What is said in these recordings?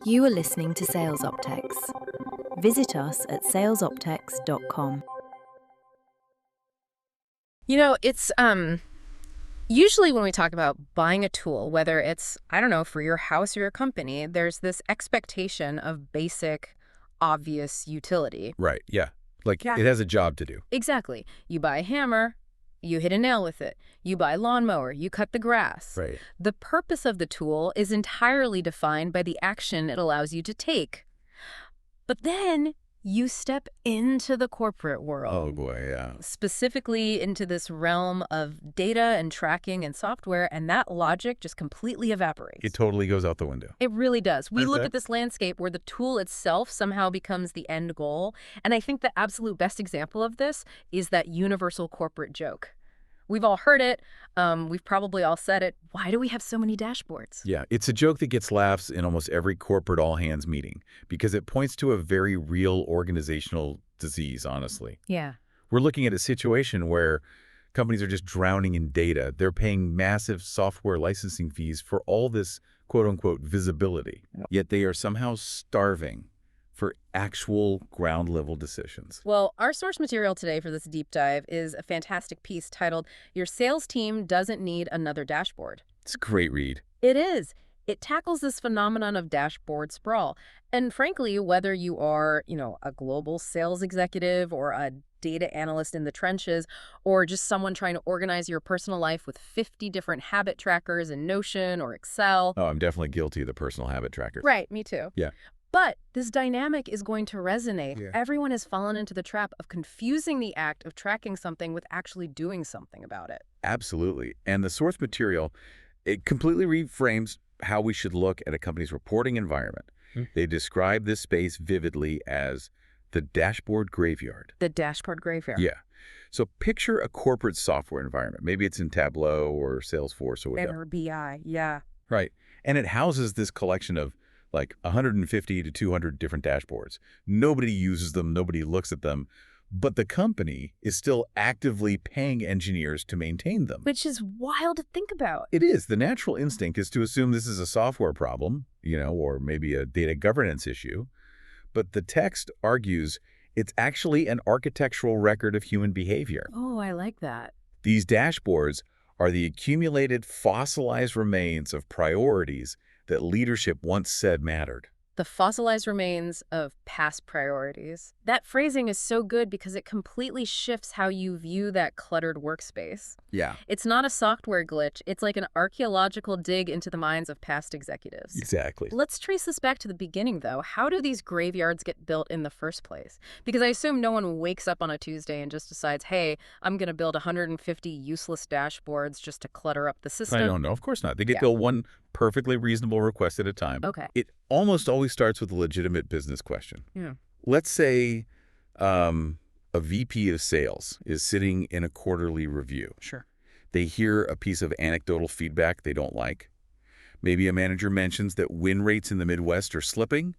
You are listening to Sales Optex. Visit us at salesoptex.com. It's usually when we talk about buying a tool, whether it's, I don't know, for your house or your company, there's this expectation of basic, obvious utility. Right, yeah. Like, Yeah. it has a job to do. Exactly. You buy a hammer, you hit a nail with it. You buy a lawnmower, you cut the grass. Right. The purpose of the tool is entirely defined by the action it allows you to take. But then you step into the corporate world. Oh, boy, yeah. Specifically into this realm of data and tracking and software, and that logic just completely evaporates. It totally goes out the window. It really does. We look Okay. at this landscape where the tool itself somehow becomes the end goal, and I think the absolute best example of this is that universal corporate joke. We've all heard it. We've probably all said it. Why do we have so many dashboards? Yeah, it's a joke that gets laughs in almost every corporate all-hands meeting because it points to a very real organizational disease, honestly. Yeah. We're looking at a situation where companies are just drowning in data. They're paying massive software licensing fees for all this quote-unquote visibility, yet they are somehow starving for actual ground-level decisions. Well, our source material today for this deep dive is a fantastic piece titled, "Your Sales Team Doesn't Need Another Dashboard." It's a great read. It is. It tackles this phenomenon of dashboard sprawl. And frankly, whether you are, a global sales executive or a data analyst in the trenches, or just someone trying to organize your personal life with 50 different habit trackers in Notion or Excel. Oh, I'm definitely guilty of the personal habit tracker. Right, me too. Yeah. But this dynamic is going to resonate. Yeah. Everyone has fallen into the trap of confusing the act of tracking something with actually doing something about it. Absolutely. And the source material, it completely reframes how we should look at a company's reporting environment. They describe this space vividly as the dashboard graveyard. The dashboard graveyard. Yeah. So picture a corporate software environment. Maybe it's in Tableau or Salesforce or whatever. Or BI, yeah. Right. And it houses this collection of like 150 to 200 different dashboards. Nobody uses them. Nobody looks at them. But the company is still actively paying engineers to maintain them. Which is wild to think about. It is. The natural instinct is to assume this is a software problem, or maybe a data governance issue. But the text argues it's actually an architectural record of human behavior. Oh, I like that. These dashboards are the accumulated fossilized remains of priorities that leadership once said mattered. The fossilized remains of past priorities. That phrasing is so good because it completely shifts how you view that cluttered workspace. Yeah. It's not a software glitch. It's like an archaeological dig into the minds of past executives. Exactly. Let's trace this back to the beginning, though. How do these graveyards get built in the first place? Because I assume no one wakes up on a Tuesday and just decides, hey, I'm going to build 150 useless dashboards just to clutter up the system. I don't know. Of course not. They get built one perfectly reasonable request at a time. Okay. It almost always starts with a legitimate business question. Yeah. Let's say a VP of sales is sitting in a quarterly review. Sure. They hear a piece of anecdotal feedback they don't like. Maybe a manager mentions that win rates in the Midwest are slipping,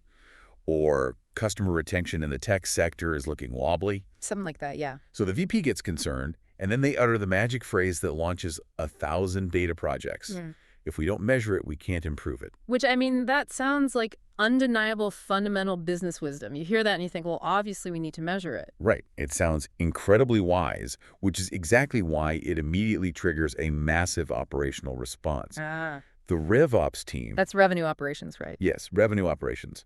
or customer retention in the tech sector is looking wobbly. Something like that, yeah. So the VP gets concerned, and then they utter the magic phrase that launches 1,000 data projects. Yeah. If we don't measure it, we can't improve it. Which, I mean, that sounds like undeniable fundamental business wisdom. You hear that and you think, well, obviously we need to measure it. Right. It sounds incredibly wise, which is exactly why it immediately triggers a massive operational response. Ah. The RevOps team... That's revenue operations, right? Yes, revenue operations.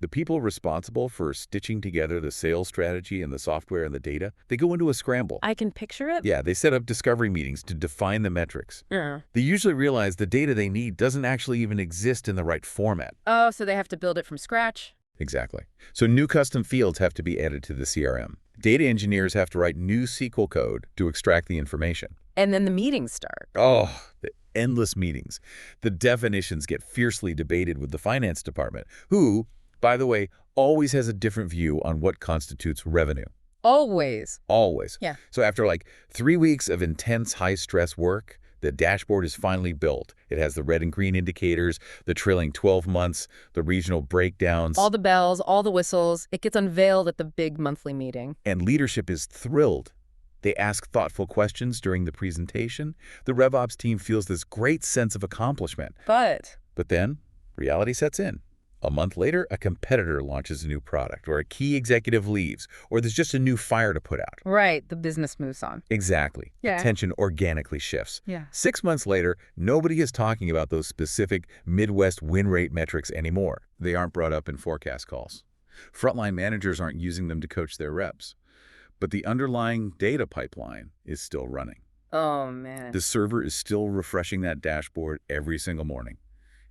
The people responsible for stitching together the sales strategy and the software and the data, they go into a scramble. I can picture it. Yeah, they set up discovery meetings to define the metrics. Yeah. They usually realize the data they need doesn't actually even exist in the right format. Oh, so they have to build it from scratch? Exactly. So new custom fields have to be added to the CRM. Data engineers have to write new SQL code to extract the information. And then the meetings start. Oh, the endless meetings. The definitions get fiercely debated with the finance department, who, by the way, always has a different view on what constitutes revenue. Always. Always. Yeah. So after like 3 weeks of intense high-stress work, the dashboard is finally built. It has the red and green indicators, the trailing 12 months, the regional breakdowns. All the bells, all the whistles. It gets unveiled at the big monthly meeting. And leadership is thrilled. They ask thoughtful questions during the presentation. The RevOps team feels this great sense of accomplishment. But then reality sets in. A month later, a competitor launches a new product, or a key executive leaves, or there's just a new fire to put out. Right, the business moves on. Exactly. Yeah. Attention organically shifts. Yeah. 6 months later, nobody is talking about those specific Midwest win rate metrics anymore. They aren't brought up in forecast calls. Frontline managers aren't using them to coach their reps. But the underlying data pipeline is still running. Oh, man. The server is still refreshing that dashboard every single morning.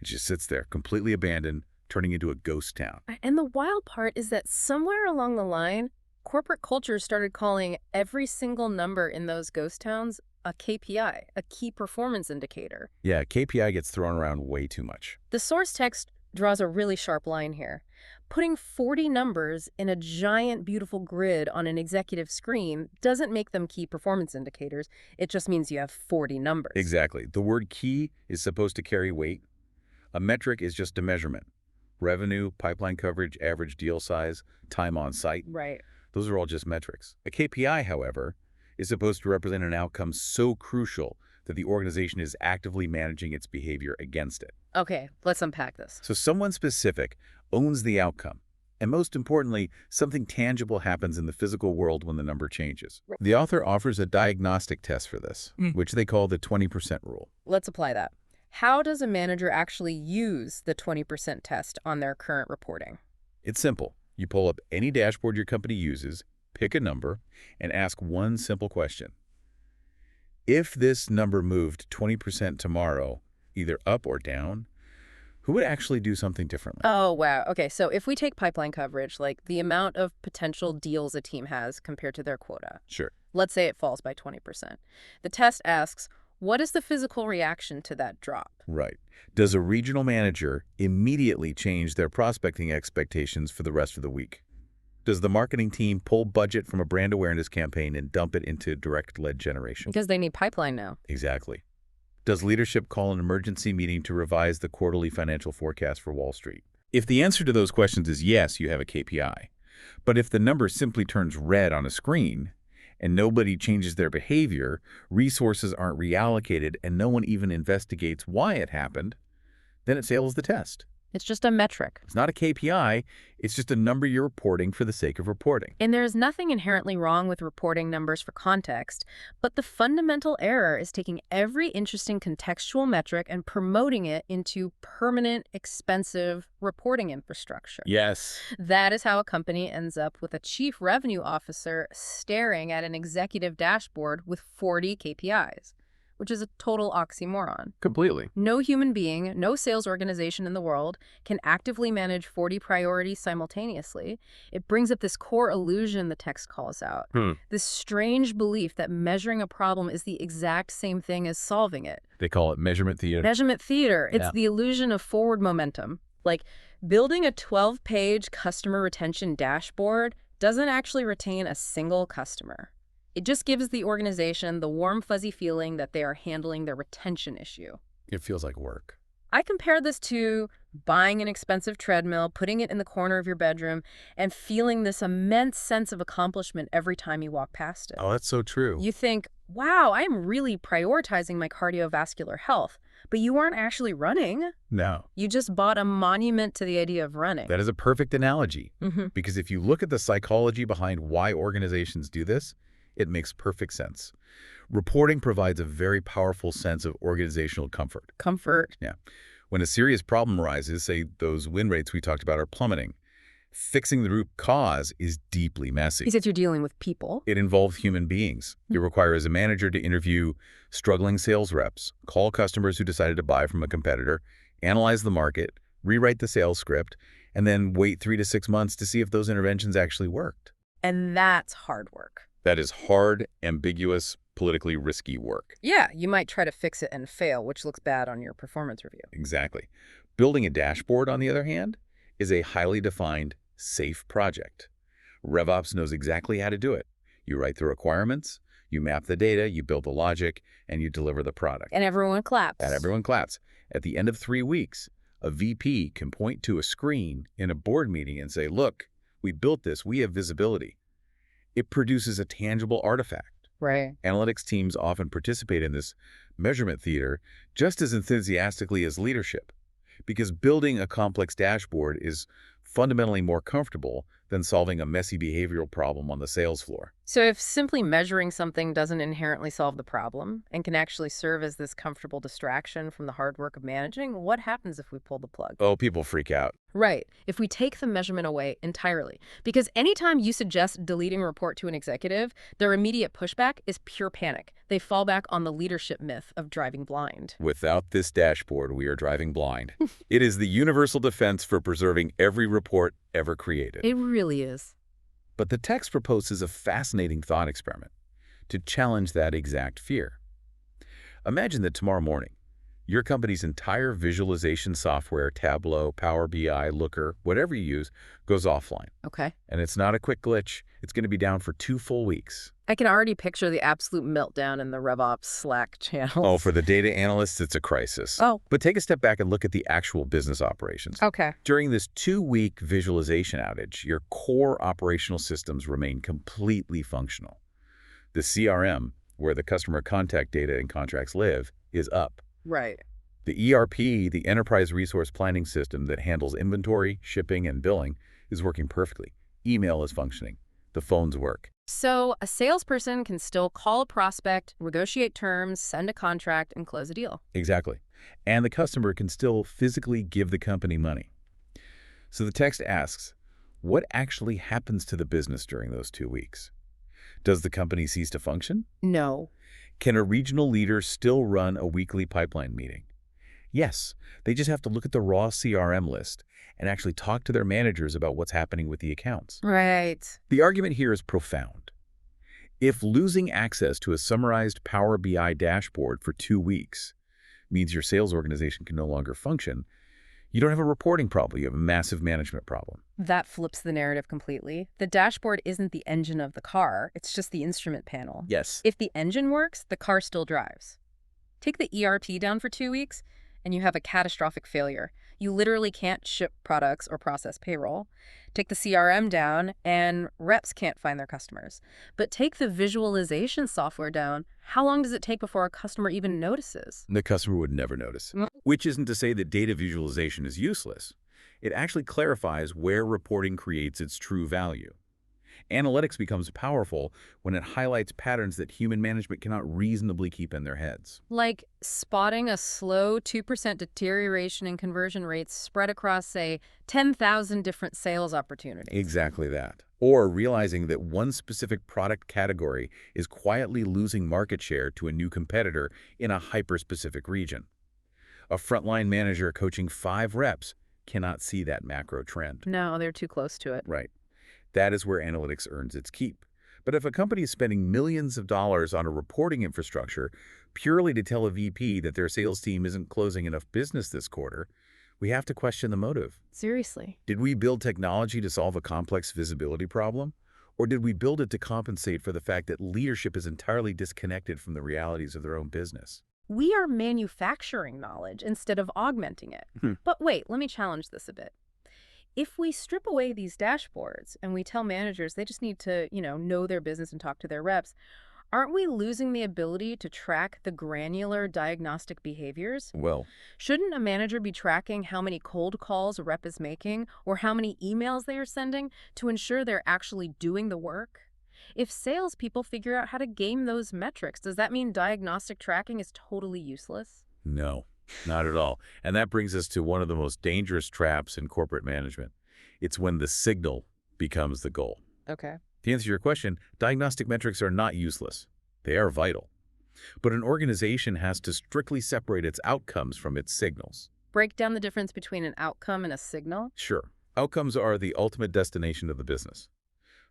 It just sits there, completely abandoned, turning into a ghost town. And the wild part is that somewhere along the line, corporate culture started calling every single number in those ghost towns a KPI, a key performance indicator. Yeah, KPI gets thrown around way too much. The source text draws a really sharp line here. Putting 40 numbers in a giant, beautiful grid on an executive screen doesn't make them key performance indicators. It just means you have 40 numbers. Exactly. The word key is supposed to carry weight. A metric is just a measurement. Revenue, pipeline coverage, average deal size, time on site. Right. Those are all just metrics. A KPI, however, is supposed to represent an outcome so crucial that the organization is actively managing its behavior against it. Okay, let's unpack this. So someone specific owns the outcome. And most importantly, something tangible happens in the physical world when the number changes. The author offers a diagnostic test for this, which they call the 20% rule. Let's apply that. How does a manager actually use the 20% test on their current reporting? It's simple. You pull up any dashboard your company uses, pick a number, and ask one simple question. If this number moved 20% tomorrow, either up or down, who would actually do something differently? Oh, wow. Okay, so if we take pipeline coverage, like the amount of potential deals a team has compared to their quota, Sure. let's say it falls by 20%. The test asks, what is the physical reaction to that drop? Right. Does a regional manager immediately change their prospecting expectations for the rest of the week? Does the marketing team pull budget from a brand awareness campaign and dump it into direct lead generation? Because they need pipeline now. Exactly. Does leadership call an emergency meeting to revise the quarterly financial forecast for Wall Street? If the answer to those questions is yes, you have a KPI. But if the number simply turns red on a screen and nobody changes their behavior, resources aren't reallocated, and no one even investigates why it happened, then it fails the test. It's just a metric. It's not a KPI. It's just a number you're reporting for the sake of reporting. And there's nothing inherently wrong with reporting numbers for context, but the fundamental error is taking every interesting contextual metric and promoting it into permanent, expensive reporting infrastructure. Yes. That is how a company ends up with a chief revenue officer staring at an executive dashboard with 40 KPIs. Which is a total oxymoron. Completely. No human being, no sales organization in the world can actively manage 40 priorities simultaneously. It brings up this core illusion the text calls out. This strange belief that measuring a problem is the exact same thing as solving it. They call it measurement theater. Measurement theater. It's Yeah. the illusion of forward momentum. Like, building a 12-page customer retention dashboard doesn't actually retain a single customer. It just gives the organization the warm, fuzzy feeling that they are handling their retention issue. It feels like work. I compare this to buying an expensive treadmill, putting it in the corner of your bedroom, and feeling this immense sense of accomplishment every time you walk past it. Oh, that's so true. You think, wow, I'm really prioritizing my cardiovascular health, but you aren't actually running. No. You just bought a monument to the idea of running. That is a perfect analogy. Because if you look at the psychology behind why organizations do this, it makes perfect sense. Reporting provides a very powerful sense of organizational comfort. Comfort. Yeah. When a serious problem arises, say those win rates we talked about are plummeting, fixing the root cause is deeply messy. Because you're dealing with people. It involves human beings. It requires a manager to interview struggling sales reps, call customers who decided to buy from a competitor, analyze the market, rewrite the sales script, and then wait 3 to 6 months to see if those interventions actually worked. And that's hard work. That is hard, ambiguous, politically risky work. Yeah, you might try to fix it and fail, which looks bad on your performance review. Exactly. Building a dashboard, on the other hand, is a highly defined, safe project. RevOps knows exactly how to do it. You write the requirements, you map the data, you build the logic, and you deliver the product. And everyone claps. And everyone claps. At the end of 3 weeks, a VP can point to a screen in a board meeting and say, look, we built this, we have visibility. It produces a tangible artifact. Right. Analytics teams often participate in this measurement theater just as enthusiastically as leadership because building a complex dashboard is fundamentally more comfortable than solving a messy behavioral problem on the sales floor. So if simply measuring something doesn't inherently solve the problem and can actually serve as this comfortable distraction from the hard work of managing, what happens if we pull the plug? Oh, people freak out. Right. If we take the measurement away entirely. Because anytime you suggest deleting a report to an executive, their immediate pushback is pure panic. They fall back on the leadership myth of driving blind. Without this dashboard, we are driving blind. It is the universal defense for preserving every report ever created. It really is. But the text proposes a fascinating thought experiment to challenge that exact fear. Imagine that tomorrow morning, your company's entire visualization software, Tableau, Power BI, Looker, whatever you use, goes offline. Okay. And it's not a quick glitch. It's going to be down for 2 full weeks. I can already picture the absolute meltdown in the RevOps Slack channels. Oh, for the data analysts, it's a crisis. Oh. But take a step back and look at the actual business operations. Okay. During this 2-week visualization outage, your core operational systems remain completely functional. The CRM, where the customer contact data and contracts live, is up. Right. The ERP, the Enterprise Resource Planning System that handles inventory, shipping, and billing, is working perfectly. Email is functioning. The phones work. So a salesperson can still call a prospect, negotiate terms, send a contract, and close a deal. Exactly. And the customer can still physically give the company money. So the text asks, what actually happens to the business during those 2 weeks? Does the company cease to function? No. Can a regional leader still run a weekly pipeline meeting? Yes, they just have to look at the raw CRM list and actually talk to their managers about what's happening with the accounts. Right. The argument here is profound. If losing access to a summarized Power BI dashboard for 2 weeks means your sales organization can no longer function, you don't have a reporting problem, you have a massive management problem. That flips the narrative completely. The dashboard isn't the engine of the car, it's just the instrument panel. Yes. If the engine works, the car still drives. Take the ERP down for 2 weeks, and you have a catastrophic failure. You literally can't ship products or process payroll. Take the CRM down, and reps can't find their customers. But take the visualization software down, how long does it take before a customer even notices? The customer would never notice. Which isn't to say that data visualization is useless. It actually clarifies where reporting creates its true value. Analytics becomes powerful when it highlights patterns that human management cannot reasonably keep in their heads. Like spotting a slow 2% deterioration in conversion rates spread across, say, 10,000 different sales opportunities. Exactly that. Or realizing that one specific product category is quietly losing market share to a new competitor in a hyper-specific region. A frontline manager coaching 5 reps cannot see that macro trend. No, they're too close to it. Right. That is where analytics earns its keep. But if a company is spending millions of dollars on a reporting infrastructure purely to tell a VP that their sales team isn't closing enough business this quarter, we have to question the motive. Seriously. Did we build technology to solve a complex visibility problem? Or did we build it to compensate for the fact that leadership is entirely disconnected from the realities of their own business? We are manufacturing knowledge instead of augmenting it. But wait, let me challenge this a bit. If we strip away these dashboards and we tell managers they just need to, know their business and talk to their reps, aren't we losing the ability to track the granular diagnostic behaviors? Well, Shouldn't a manager be tracking how many cold calls a rep is making or how many emails they are sending to ensure they're actually doing the work? If salespeople figure out how to game those metrics, does that mean diagnostic tracking is totally useless? no. Not at all. And that brings us to one of the most dangerous traps in corporate management. It's when the signal becomes the goal. Okay. To answer your question, diagnostic metrics are not useless. They are vital. But an organization has to strictly separate its outcomes from its signals. Break down the difference between an outcome and a signal. Sure, outcomes are the ultimate destination of the business.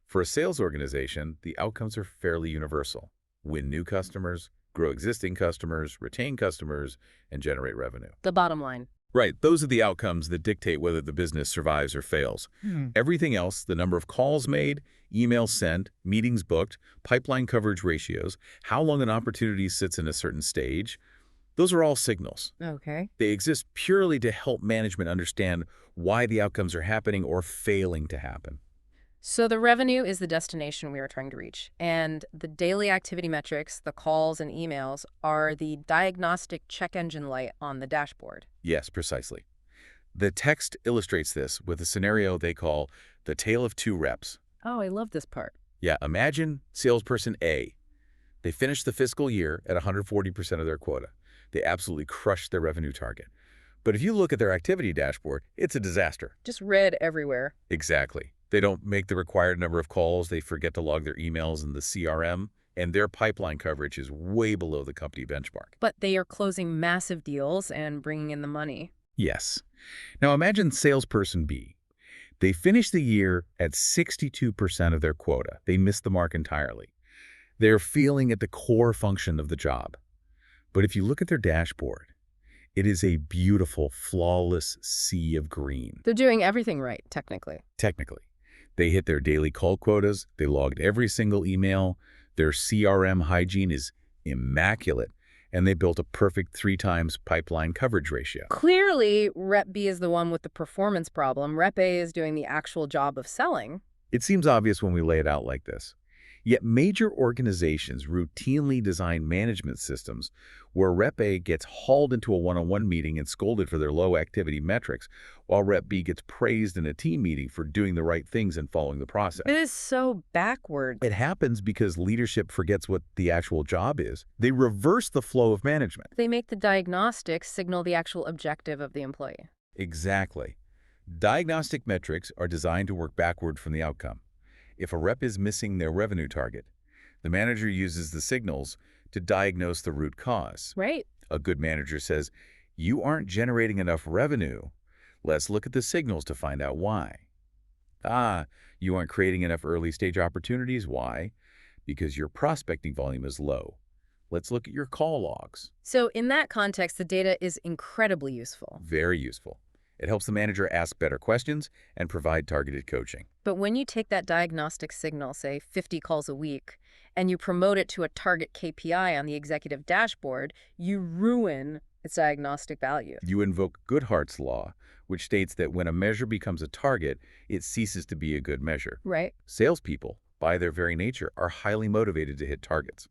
For a sales organization, the outcomes are fairly universal. Win new customers, grow existing customers, retain customers, and generate revenue. The bottom line. Right, those are the outcomes that dictate whether the business survives or fails. Everything else, the number of calls made, emails sent, meetings booked, pipeline coverage ratios, how long an opportunity sits in a certain stage, those are all signals. Okay. They exist purely to help management understand why the outcomes are happening or failing to happen. So the revenue is the destination we are trying to reach, and the daily activity metrics, the calls and emails, are the diagnostic check engine light on the dashboard. Yes, precisely. The text illustrates this with a scenario they call the tale of two reps. Oh, I love this part. Yeah, imagine salesperson A. They finished the fiscal year at 140% of their quota. They absolutely crushed their revenue target. But if you look at their activity dashboard, it's a disaster. Just red everywhere. Exactly. They don't make the required number of calls, they forget to log their emails in the CRM, and their pipeline coverage is way below the company benchmark. But they are closing massive deals and bringing in the money. Yes. Now imagine salesperson B. They finished the year at 62% of their quota. They missed the mark entirely. They're failing at the core function of the job. But if you look at their dashboard, it is a beautiful, flawless sea of green. They're doing everything right, technically. Technically. They hit their daily call quotas, they logged every single email, their CRM hygiene is immaculate, and they built a perfect 3 times pipeline coverage ratio. Clearly, Rep B is the one with the performance problem. Rep A is doing the actual job of selling. It seems obvious when we lay it out like this. Yet major organizations routinely design management systems where Rep A gets hauled into a one-on-one meeting and scolded for their low activity metrics, while Rep B gets praised in a team meeting for doing the right things and following the process. It is so backwards. It happens because leadership forgets what the actual job is. They reverse the flow of management. They make the diagnostics signal the actual objective of the employee. Exactly. Diagnostic metrics are designed to work backward from the outcome. If a rep is missing their revenue target, the manager uses the signals to diagnose the root cause. Right. A good manager says, "You aren't generating enough revenue. Let's look at the signals to find out why." "Ah, you aren't creating enough early-stage opportunities. Why? Because your prospecting volume is low. Let's look at your call logs." So in that context, the data is incredibly useful. Very useful. It helps the manager ask better questions and provide targeted coaching. But when you take that diagnostic signal, say 50 calls a week, and you promote it to a target KPI on the executive dashboard, you ruin its diagnostic value. You invoke Goodhart's law, which states that when a measure becomes a target, it ceases to be a good measure. Right. Salespeople, by their very nature, are highly motivated to hit targets.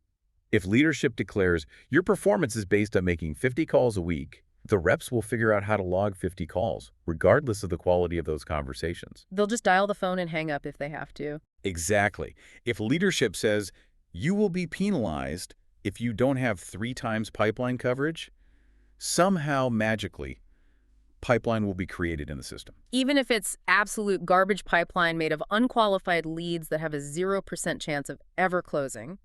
If leadership declares your performance is based on making 50 calls a week, the reps will figure out how to log 50 calls, regardless of the quality of those conversations. They'll just dial the phone and hang up if they have to. Exactly. If leadership says you will be penalized if you don't have 3 times pipeline coverage, somehow magically, pipeline will be created in the system. Even if it's absolute garbage pipeline made of unqualified leads that have a 0% chance of ever closing.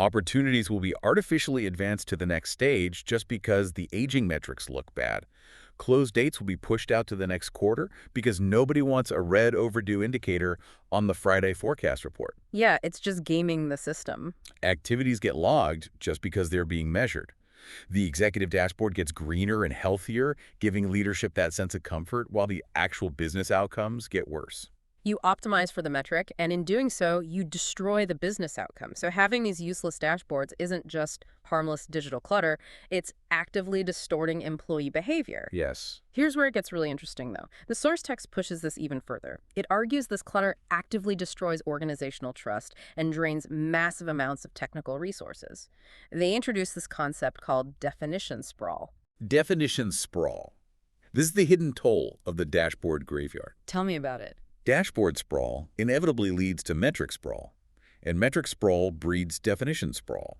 Opportunities will be artificially advanced to the next stage just because the aging metrics look bad. Close dates will be pushed out to the next quarter because nobody wants a red overdue indicator on the Friday forecast report. Yeah, it's just gaming the system. Activities get logged just because they're being measured. The executive dashboard gets greener and healthier, giving leadership that sense of comfort, while the actual business outcomes get worse. You optimize for the metric, and in doing so, you destroy the business outcome. So having these useless dashboards isn't just harmless digital clutter, it's actively distorting employee behavior. Yes. Here's where it gets really interesting, though. The source text pushes this even further. It argues this clutter actively destroys organizational trust and drains massive amounts of technical resources. They introduce this concept called definition sprawl. Definition sprawl. This is the hidden toll of the dashboard graveyard. Tell me about it. Dashboard sprawl inevitably leads to metric sprawl, and metric sprawl breeds definition sprawl.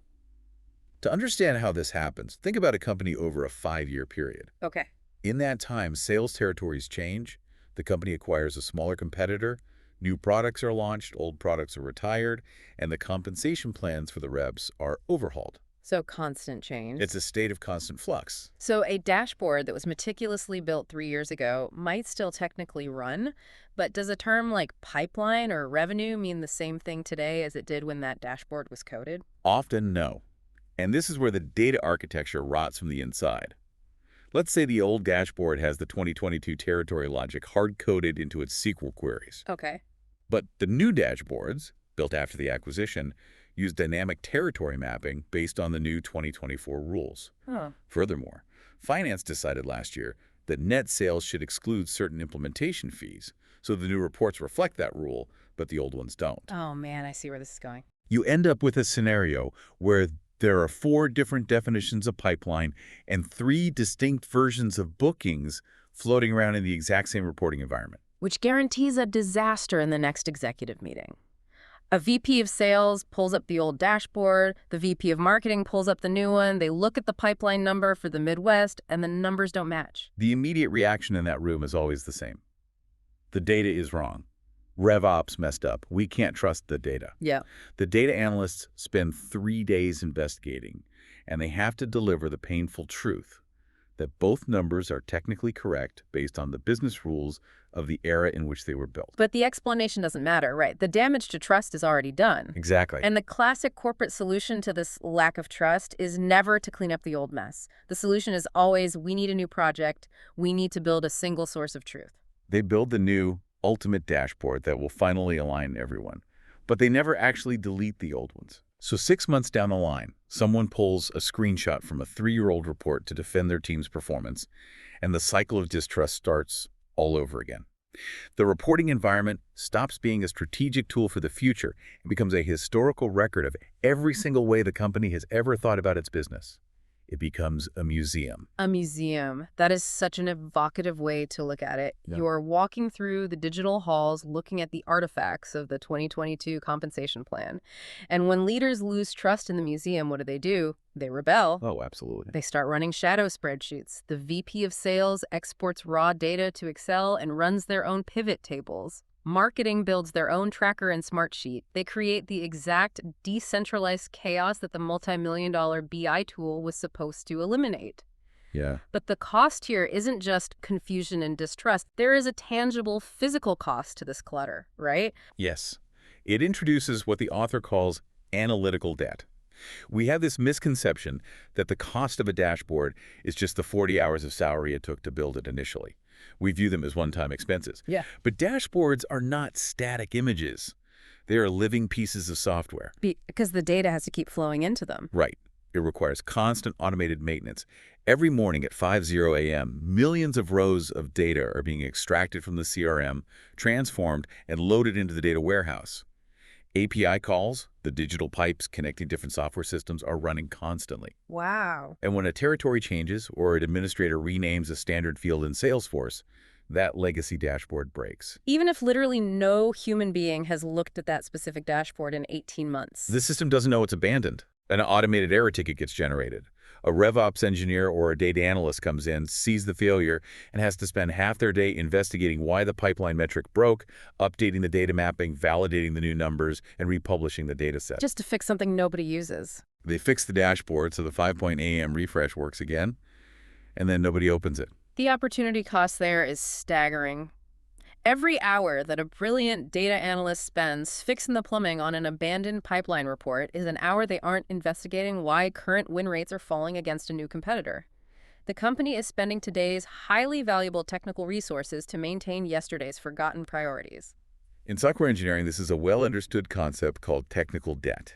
To understand how this happens, think about a company over a 5-year period. Okay. In that time, sales territories change, the company acquires a smaller competitor, new products are launched, old products are retired, and the compensation plans for the reps are overhauled. So constant change. It's a state of constant flux. So a dashboard that was meticulously built 3 years ago might still technically run, but does a term like pipeline or revenue mean the same thing today as it did when that dashboard was coded? Often no. And this is where the data architecture rots from the inside. Let's say the old dashboard has the 2022 territory logic hard-coded into its SQL queries. Okay. But the new dashboards, built after the acquisition, use dynamic territory mapping based on the new 2024 rules. Huh. Furthermore, finance decided last year that net sales should exclude certain implementation fees, so the new reports reflect that rule, but the old ones don't. Oh man, I see where this is going. You end up with a scenario where there are 4 different definitions of pipeline and 3 distinct versions of bookings floating around in the exact same reporting environment. Which guarantees a disaster in the next executive meeting. A VP of sales pulls up the old dashboard, the VP of marketing pulls up the new one, they look at the pipeline number for the Midwest, and the numbers don't match. The immediate reaction in that room is always the same. The data is wrong. RevOps messed up. We can't trust the data. Yeah. The data analysts spend 3 days investigating, and they have to deliver the painful truth that both numbers are technically correct based on the business rules of the era in which they were built. But the explanation doesn't matter, right? The damage to trust is already done. Exactly. And the classic corporate solution to this lack of trust is never to clean up the old mess. The solution is always, we need a new project. We need to build a single source of truth. They build the new ultimate dashboard that will finally align everyone, but they never actually delete the old ones. So 6 months down the line, someone pulls a screenshot from a 3-year-old report to defend their team's performance, and the cycle of distrust starts all over again. The reporting environment stops being a strategic tool for the future and becomes a historical record of every single way the company has ever thought about its business. It becomes a museum. A museum. That is such an evocative way to look at it. Yeah. You're walking through the digital halls looking at the artifacts of the 2022 compensation plan. And when leaders lose trust in the museum, what do? They rebel. Oh, absolutely. They start running shadow spreadsheets. The VP of sales exports raw data to Excel and runs their own pivot tables. Marketing builds their own tracker and Smartsheet. They create the exact decentralized chaos that the multi-million-dollar BI tool was supposed to eliminate. Yeah. But the cost here isn't just confusion and distrust. There is a tangible physical cost to this clutter, right? Yes. It introduces what the author calls analytical debt. We have this misconception that the cost of a dashboard is just the 40 hours of salary it took to build it initially. We view them as one-time expenses. Yeah. But dashboards are not static images. They are living pieces of software. Because the data has to keep flowing into them. Right. It requires constant automated maintenance. Every morning at 5:00 a.m., millions of rows of data are being extracted from the CRM, transformed, and loaded into the data warehouse. API calls, the digital pipes connecting different software systems, are running constantly. Wow. And when a territory changes or an administrator renames a standard field in Salesforce, that legacy dashboard breaks. Even if literally no human being has looked at that specific dashboard in 18 months. The system doesn't know it's abandoned. An automated error ticket gets generated. A RevOps engineer or a data analyst comes in, sees the failure, and has to spend half their day investigating why the pipeline metric broke, updating the data mapping, validating the new numbers, and republishing the data set. Just to fix something nobody uses. They fix the dashboard so the 5 a.m. refresh works again, and then nobody opens it. The opportunity cost there is staggering. Every hour that a brilliant data analyst spends fixing the plumbing on an abandoned pipeline report is an hour they aren't investigating why current win rates are falling against a new competitor. The company is spending today's highly valuable technical resources to maintain yesterday's forgotten priorities. In software engineering, this is a well-understood concept called technical debt.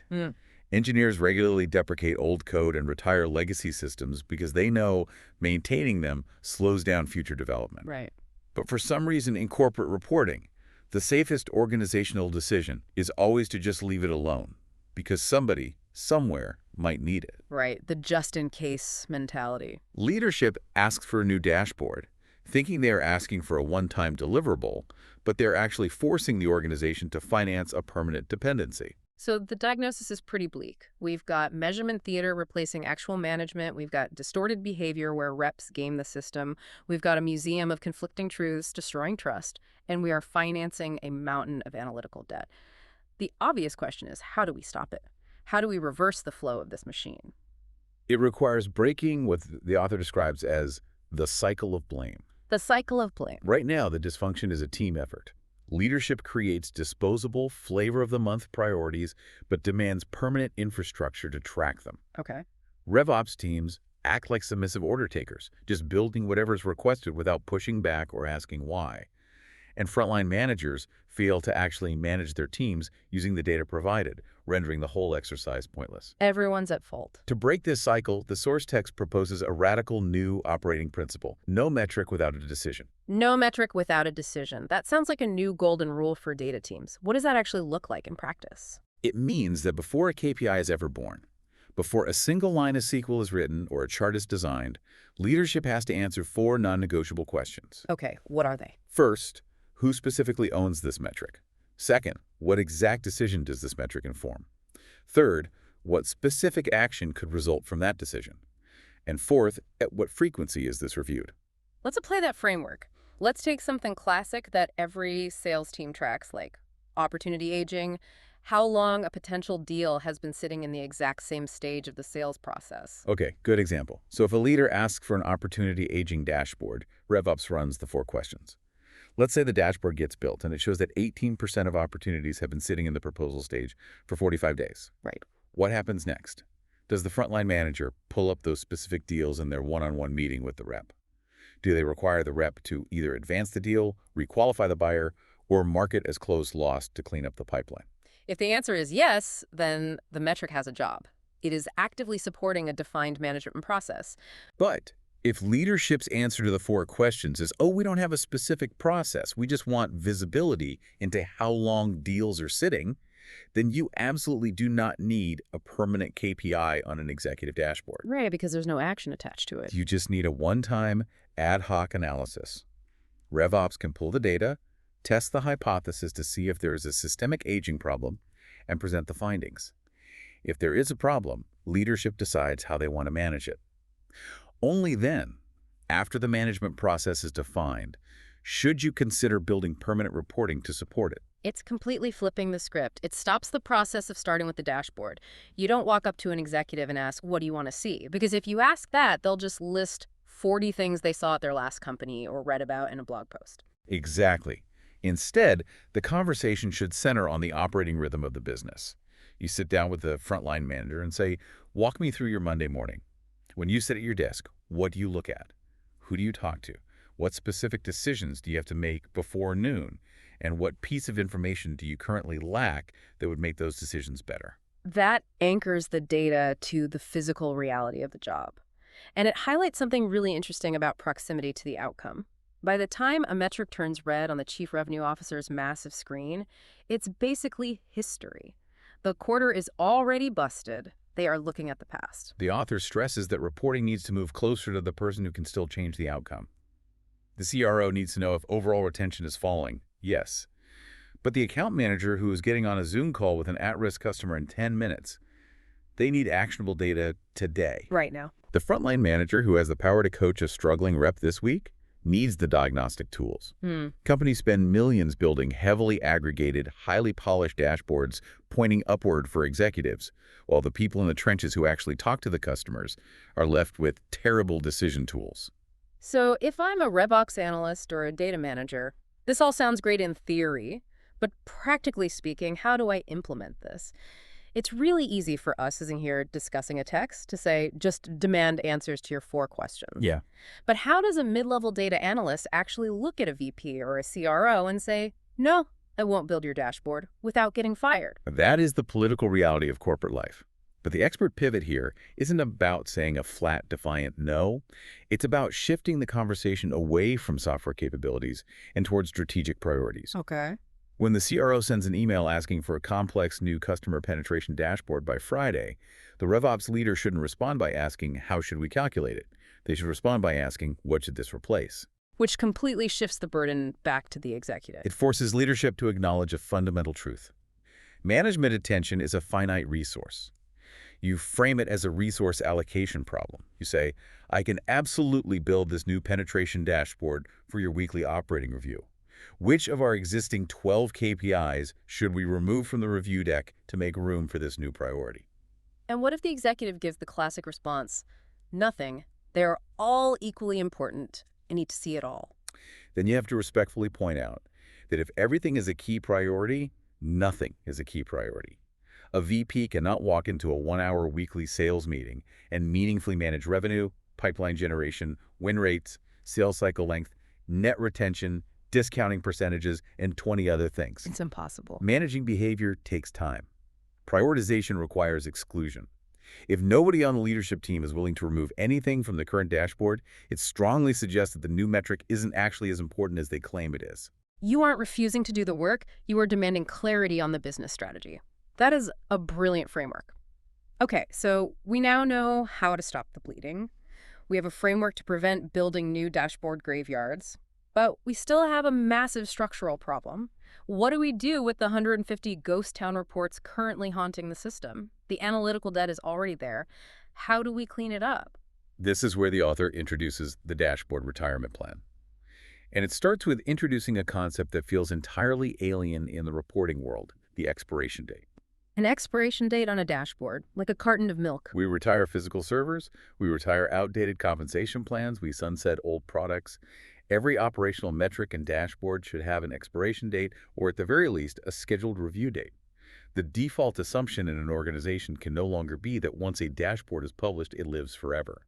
Engineers regularly deprecate old code and retire legacy systems because they know maintaining them slows down future development. Right. But for some reason in corporate reporting, the safest organizational decision is always to just leave it alone because somebody, somewhere, might need it. Right. The just-in-case mentality. Leadership asks for a new dashboard, thinking they are asking for a one-time deliverable, but they're actually forcing the organization to finance a permanent dependency. So the diagnosis is pretty bleak. We've got measurement theater replacing actual management. We've got distorted behavior where reps game the system. We've got a museum of conflicting truths destroying trust. And we are financing a mountain of analytical debt. The obvious question is, how do we stop it? How do we reverse the flow of this machine? It requires breaking what the author describes as the cycle of blame. The cycle of blame. Right now, the dysfunction is a team effort. Leadership creates disposable, flavor-of-the-month priorities, but demands permanent infrastructure to track them. Okay. RevOps teams act like submissive order takers, just building whatever is requested without pushing back or asking why. And frontline managers fail to actually manage their teams using the data provided, rendering the whole exercise pointless. Everyone's at fault. To break this cycle, the source text proposes a radical new operating principle: no metric without a decision. No metric without a decision. That sounds like a new golden rule for data teams. What does that actually look like in practice? It means that before a KPI is ever born, Before a single line of SQL is written or a chart is designed, leadership has to answer 4 non-negotiable questions. Okay, what are they? First, who specifically owns this metric? Second, what exact decision does this metric inform? Third, what specific action could result from that decision? And fourth, at what frequency is this reviewed? Let's apply that framework. Let's take something classic that every sales team tracks, like opportunity aging, how long a potential deal has been sitting in the exact same stage of the sales process. Okay, good example. So if a leader asks for an opportunity aging dashboard, RevOps runs the 4 questions. Let's say the dashboard gets built and it shows that 18% of opportunities have been sitting in the proposal stage for 45 days. Right. What happens next? Does the frontline manager pull up those specific deals in their one-on-one meeting with the rep? Do they require the rep to either advance the deal, requalify the buyer, or mark it as closed lost to clean up the pipeline? If the answer is yes, then the metric has a job. It is actively supporting a defined management process. But if leadership's answer to the 4 questions is, oh, we don't have a specific process, we just want visibility into how long deals are sitting, then you absolutely do not need a permanent KPI on an executive dashboard. Right, because there's no action attached to it. You just need a one-time ad hoc analysis. RevOps can pull the data, test the hypothesis to see if there is a systemic aging problem, and present the findings. If there is a problem, leadership decides how they want to manage it. Only then, after the management process is defined, should you consider building permanent reporting to support it. It's completely flipping the script. It stops the process of starting with the dashboard. You don't walk up to an executive and ask, what do you want to see? Because if you ask that, they'll just list 40 things they saw at their last company or read about in a blog post. Exactly. Instead, the conversation should center on the operating rhythm of the business. You sit down with the frontline manager and say, walk me through your Monday morning. When you sit at your desk, what do you look at? Who do you talk to? What specific decisions do you have to make before noon? And what piece of information do you currently lack that would make those decisions better? That anchors the data to the physical reality of the job. And it highlights something really interesting about proximity to the outcome. By the time a metric turns red on the chief revenue officer's massive screen, it's basically history. The quarter is already busted. They are looking at the past. The author stresses that reporting needs to move closer to the person who can still change the outcome. The CRO needs to know if overall retention is falling, yes. But the account manager who is getting on a Zoom call with an at-risk customer in 10 minutes, they need actionable data today. Right now. The frontline manager who has the power to coach a struggling rep this week needs the diagnostic tools. Companies spend millions building heavily aggregated, highly polished dashboards pointing upward for executives, while the people in the trenches who actually talk to the customers are left with terrible decision tools. So if I'm a RevOps analyst or a data manager, this all sounds great in theory, but practically speaking, how do I implement this? It's really easy for us, as in here discussing a text, to say, just demand answers to your 4 questions. Yeah. But how does a mid-level data analyst actually look at a VP or a CRO and say, no, I won't build your dashboard, without getting fired? That is the political reality of corporate life. But the expert pivot here isn't about saying a flat, defiant no. It's about shifting the conversation away from software capabilities and towards strategic priorities. Okay. When the CRO sends an email asking for a complex new customer penetration dashboard by Friday, the RevOps leader shouldn't respond by asking, how should we calculate it? They should respond by asking, what should this replace? Which completely shifts the burden back to the executive. It forces leadership to acknowledge a fundamental truth. Management attention is a finite resource. You frame it as a resource allocation problem. You say, I can absolutely build this new penetration dashboard for your weekly operating review. Which of our existing 12 KPIs should we remove from the review deck to make room for this new priority? And what if the executive gives the classic response, nothing, they're all equally important, I need to see it all? Then you have to respectfully point out that if everything is a key priority, nothing is a key priority. A VP cannot walk into a 1-hour weekly sales meeting and meaningfully manage revenue, pipeline generation, win rates, sales cycle length, net retention, discounting percentages, and 20 other things. It's impossible. Managing behavior takes time. Prioritization requires exclusion. If nobody on the leadership team is willing to remove anything from the current dashboard, it strongly suggests that the new metric isn't actually as important as they claim it is. You aren't refusing to do the work, you are demanding clarity on the business strategy. That is a brilliant framework. Okay, so we now know how to stop the bleeding. We have a framework to prevent building new dashboard graveyards, but we still have a massive structural problem. What do we do with the 150 ghost town reports currently haunting the system? The analytical debt is already there. How do we clean it up? This is where the author introduces the dashboard retirement plan. And it starts with introducing a concept that feels entirely alien in the reporting world, the expiration date. An expiration date on a dashboard, like a carton of milk. We retire physical servers, we retire outdated compensation plans, we sunset old products. Every operational metric and dashboard should have an expiration date, or at the very least, a scheduled review date. The default assumption in an organization can no longer be that once a dashboard is published, it lives forever.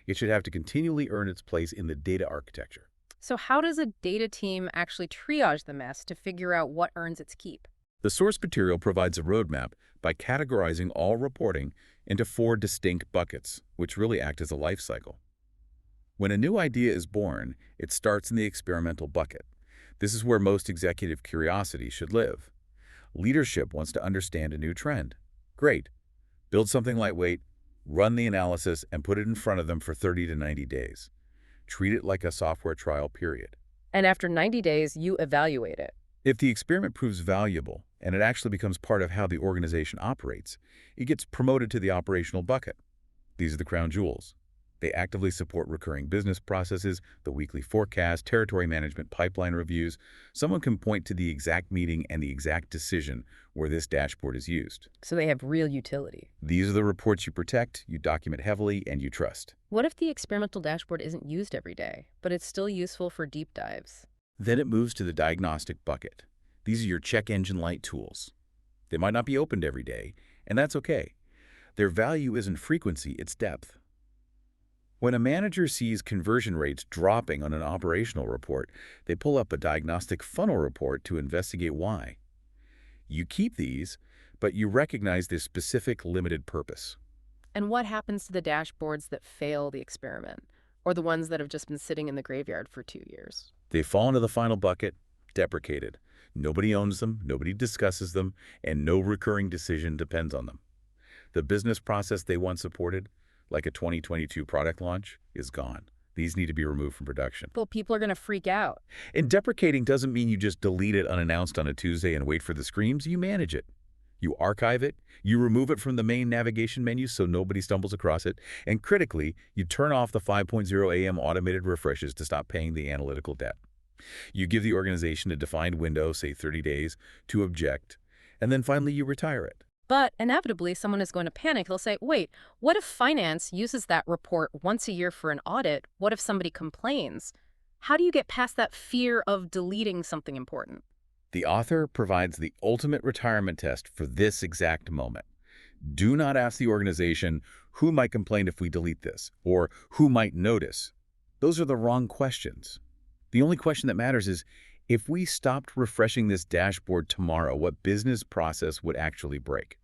It should have to continually earn its place in the data architecture. So how does a data team actually triage the mess to figure out what earns its keep? The source material provides a roadmap by categorizing all reporting into 4 distinct buckets, which really act as a life cycle. When a new idea is born, it starts in the experimental bucket. This is where most executive curiosity should live. Leadership wants to understand a new trend. Great. Build something lightweight, run the analysis, and put it in front of them for 30 to 90 days. Treat it like a software trial period. And after 90 days, you evaluate it. If the experiment proves valuable and it actually becomes part of how the organization operates, it gets promoted to the operational bucket. These are the crown jewels. They actively support recurring business processes, the weekly forecast, territory management, pipeline reviews. Someone can point to the exact meeting and the exact decision where this dashboard is used. So they have real utility. These are the reports you protect, you document heavily, and you trust. What if the experimental dashboard isn't used every day, but it's still useful for deep dives? Then it moves to the diagnostic bucket. These are your check engine light tools. They might not be opened every day, and that's okay. Their value isn't frequency, it's depth. When a manager sees conversion rates dropping on an operational report, they pull up a diagnostic funnel report to investigate why. You keep these, but you recognize their specific limited purpose. And what happens to the dashboards that fail the experiment, or the ones that have just been sitting in the graveyard for 2 years? They fall into the final bucket, deprecated. Nobody owns them, nobody discusses them, and no recurring decision depends on them. The business process they once supported, like a 2022 product launch, is gone. These need to be removed from production. Well, people are going to freak out. And deprecating doesn't mean you just delete it unannounced on a Tuesday and wait for the screams. You manage it. You archive it. You remove it from the main navigation menu so nobody stumbles across it. And critically, you turn off the 5.0 AM automated refreshes to stop paying the analytical debt. You give the organization a defined window, say 30 days, to object. And then finally, you retire it. But inevitably, someone is going to panic. They'll say, wait, what if finance uses that report once a year for an audit? What if somebody complains? How do you get past that fear of deleting something important? The author provides the ultimate retirement test for this exact moment. Do not ask the organization, who might complain if we delete this? Or who might notice? Those are the wrong questions. The only question that matters is, if we stopped refreshing this dashboard tomorrow, what business process would actually break?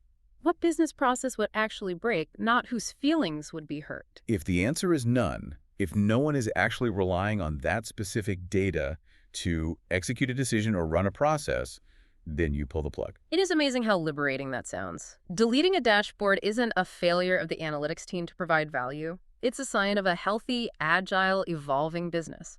What business process would actually break, not whose feelings would be hurt? If the answer is none, if no one is actually relying on that specific data to execute a decision or run a process, then you pull the plug. It is amazing how liberating that sounds. Deleting a dashboard isn't a failure of the analytics team to provide value. It's a sign of a healthy, agile, evolving business.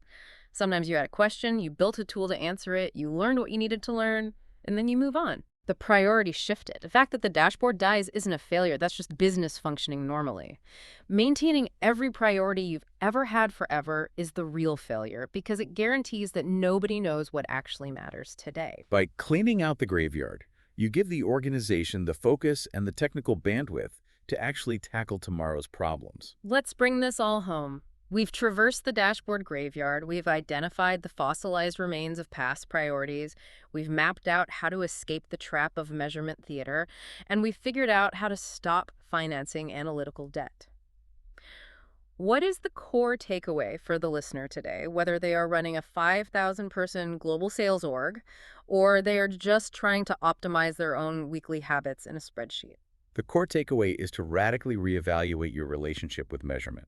Sometimes you had a question, you built a tool to answer it, you learned what you needed to learn, and then you move on. The priority shifted. The fact that the dashboard dies isn't a failure. That's just business functioning normally. Maintaining every priority you've ever had forever is the real failure because it guarantees that nobody knows what actually matters today. By cleaning out the graveyard, you give the organization the focus and the technical bandwidth to actually tackle tomorrow's problems. Let's bring this all home. We've traversed the dashboard graveyard, we've identified the fossilized remains of past priorities, we've mapped out how to escape the trap of measurement theater, and we've figured out how to stop financing analytical debt. What is the core takeaway for the listener today, whether they are running a 5,000-person global sales org, or they are just trying to optimize their own weekly habits in a spreadsheet? The core takeaway is to radically reevaluate your relationship with measurement.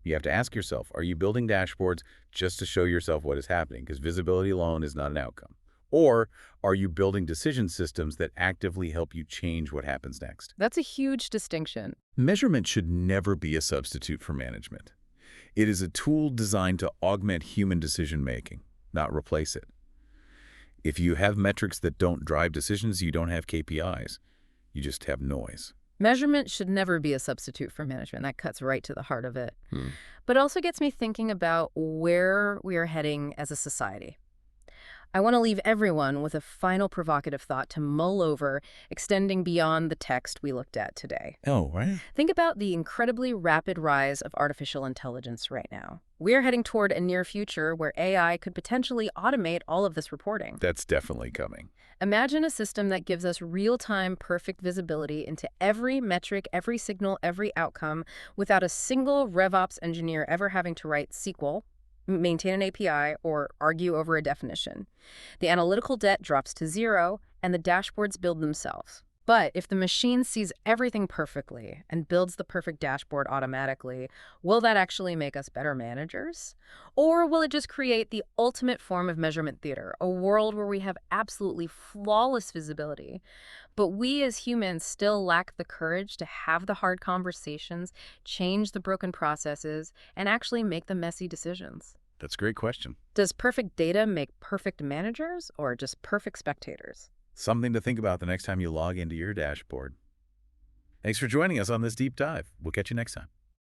You have to ask yourself, are you building dashboards just to show yourself what is happening? Because visibility alone is not an outcome. Or are you building decision systems that actively help you change what happens next? That's a huge distinction. Measurement should never be a substitute for management. It is a tool designed to augment human decision-making, not replace it. If you have metrics that don't drive decisions, you don't have KPIs. You just have noise. Measurement should never be a substitute for management. That cuts right to the heart of it. But also gets me thinking about where we are heading as a society. I want to leave everyone with a final provocative thought to mull over, extending beyond the text we looked at today. Oh, right. Think about the incredibly rapid rise of artificial intelligence right now. We're heading toward a near future where AI could potentially automate all of this reporting. That's definitely coming. Imagine a system that gives us real-time, perfect visibility into every metric, every signal, every outcome, without a single RevOps engineer ever having to write SQL, maintain an API, or argue over a definition. The analytical debt drops to zero, and the dashboards build themselves. But if the machine sees everything perfectly and builds the perfect dashboard automatically, will that actually make us better managers? Or will it just create the ultimate form of measurement theater, a world where we have absolutely flawless visibility, but we as humans still lack the courage to have the hard conversations, change the broken processes, and actually make the messy decisions? That's a great question. Does perfect data make perfect managers or just perfect spectators? Something to think about the next time you log into your dashboard. Thanks for joining us on this deep dive. We'll catch you next time.